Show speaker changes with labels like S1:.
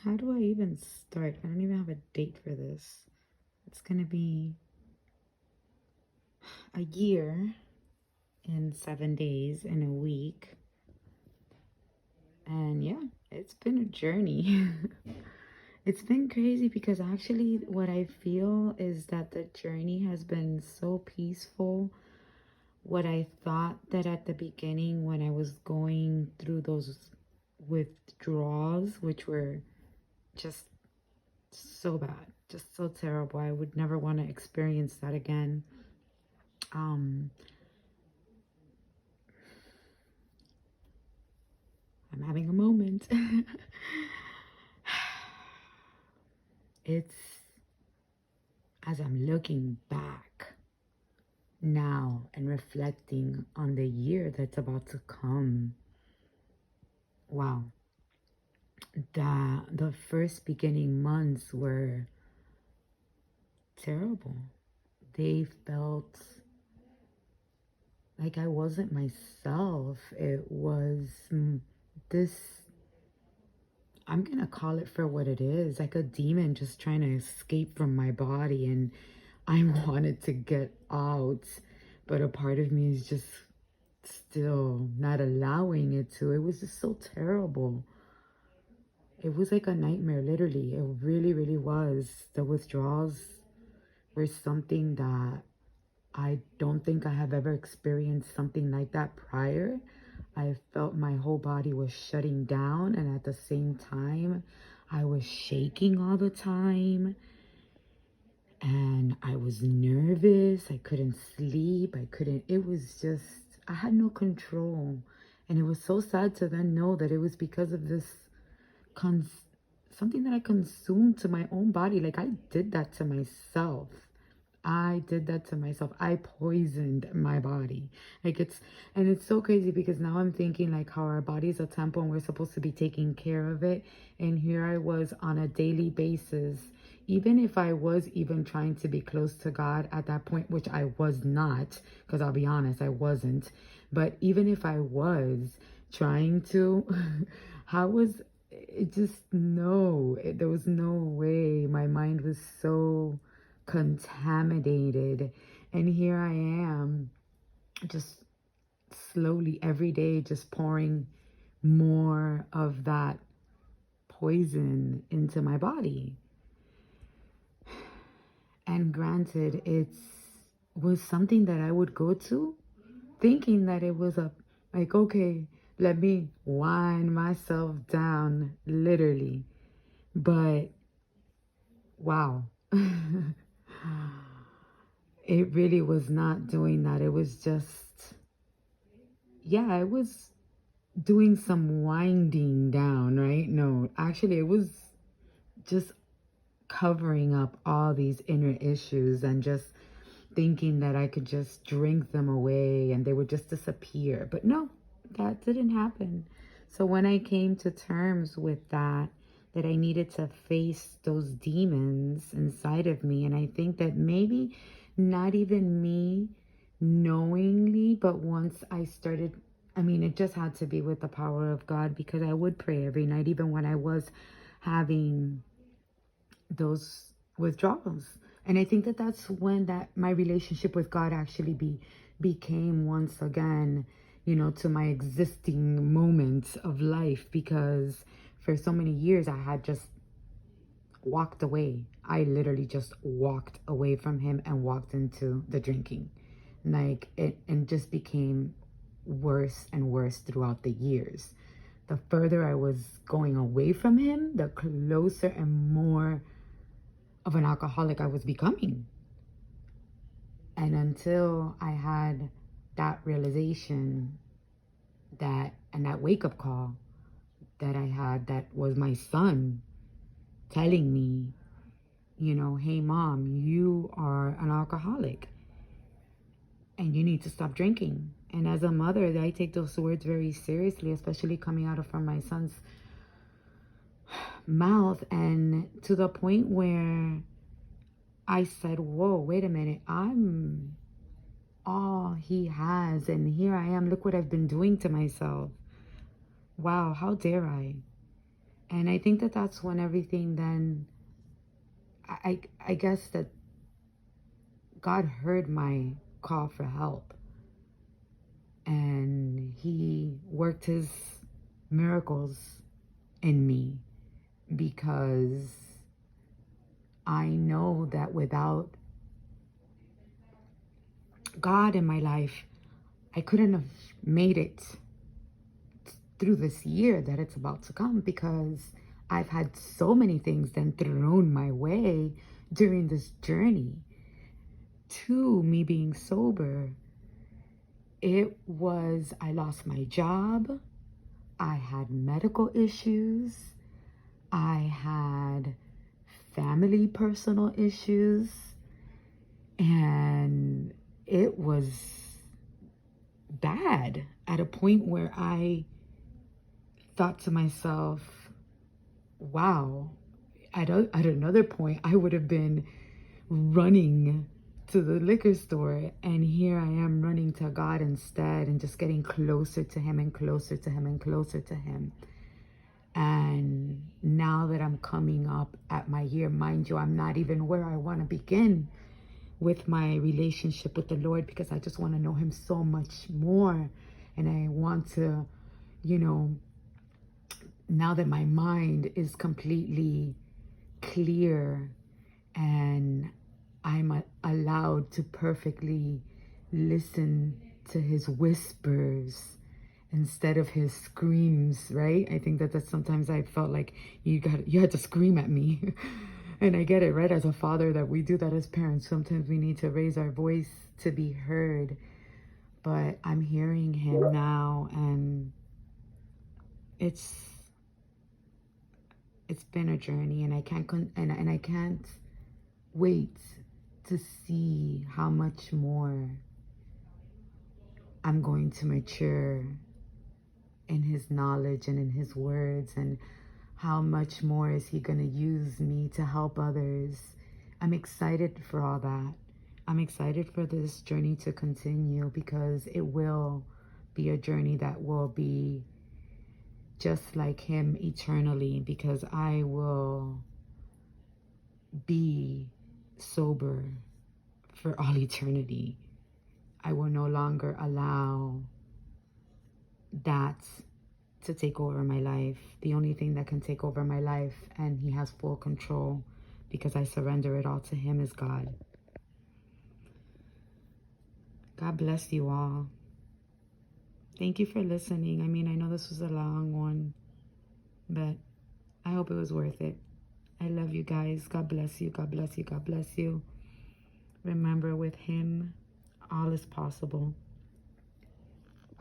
S1: How do I even start? I don't even have a date for this. It's gonna be a year in 7 days in a week. And yeah, it's been a journey. It's been crazy because actually, what I feel is that the journey has been so peaceful. What I thought that at the beginning, when I was going through those withdrawals, which were just so bad, just so terrible, I would never want to experience that again. Um, I'm having a moment. It's as I'm looking back now and reflecting on the year that's about to come. Wow. The first beginning months were terrible. They felt like I wasn't myself. It was this, I'm gonna call it for what it is, like a demon just trying to escape from my body, and I wanted to get out, but a part of me is just still not allowing it to. It was just so terrible. It was like a nightmare, literally. It really, really was. The withdrawals were something that I don't think I have ever experienced something like that prior. I felt my whole body was shutting down, and at the same time, I was shaking all the time, and I was nervous. I couldn't sleep. It was just, I had no control. And it was so sad to then know that it was because of this cons something that I consumed to my own body. Like, I did that to myself. I did that to myself. I poisoned my body. Like, and it's so crazy because now I'm thinking like how our body is a temple and we're supposed to be taking care of it. And here I was on a daily basis, even if I was even trying to be close to God at that point, which I was not, because I'll be honest, I wasn't. But even if I was trying to, how was it just, no, there was no way. My mind was so contaminated, and here I am just slowly every day just pouring more of that poison into my body. And granted, it's was something that I would go to thinking that it was a like, okay, let me wind myself down, literally. But wow. It really was not doing that. It was just, yeah, I was doing some winding down, right? No, actually, it was just covering up all these inner issues and just thinking that I could just drink them away and they would just disappear. But no, that didn't happen. So when I came to terms with that I needed to face those demons inside of me, and I think that maybe not even me knowingly, but once I started, I mean, it just had to be with the power of God, because I would pray every night, even when I was having those withdrawals. And I think that that's when that my relationship with God actually became once again, to my existing moments of life, because for so many years I had just walked away. I literally just walked away from him and walked into the drinking. Like it, and just became worse and worse throughout the years. The further I was going away from him, the closer and more of an alcoholic I was becoming. And until I had that realization, that wake up call that I had, that was my son telling me, hey mom, you are an alcoholic and you need to stop drinking. And as a mother, I take those words very seriously, especially coming out from my son's mouth, and to the point where I said, whoa, wait a minute, I'm all he has, and here I am, look what I've been doing to myself. Wow, how dare I? And I think that that's when everything then, I guess that God heard my call for help, and he worked his miracles in me, because I know that without God in my life, I couldn't have made it through this year that it's about to come, because I've had so many things then thrown my way during this journey to me being sober. It was, I lost my job, I had medical issues, I had family personal issues, and it was bad at a point where I thought to myself, wow, at another point, I would have been running to the liquor store, and here I am running to God instead, and just getting closer to him and closer to him and closer to him. And now that I'm coming up at my year, mind you, I'm not even where I want to begin with my relationship with the Lord, because I just want to know him so much more. And I want to, you know, now that my mind is completely clear and I'm allowed to perfectly listen to his whispers instead of his screams, right? I think that sometimes I felt like you had to scream at me. And I get it, right? As a father, that we do that as parents. Sometimes we need to raise our voice to be heard. But I'm hearing him now, and it's been a journey, and I can't wait to see how much more I'm going to mature in his knowledge and in his words, and how much more is he going to use me to help others. I'm excited for all that. I'm excited for this journey to continue, because it will be a journey that will be just like him eternally, because I will be sober for all eternity. I will no longer allow that to take over my life. The only thing that can take over my life, and he has full control because I surrender it all to him, is God. God bless you all. Thank you for listening. I mean, I know this was a long one, but I hope it was worth it. I love you guys. God bless you. God bless you. God bless you. Remember, with him, all is possible.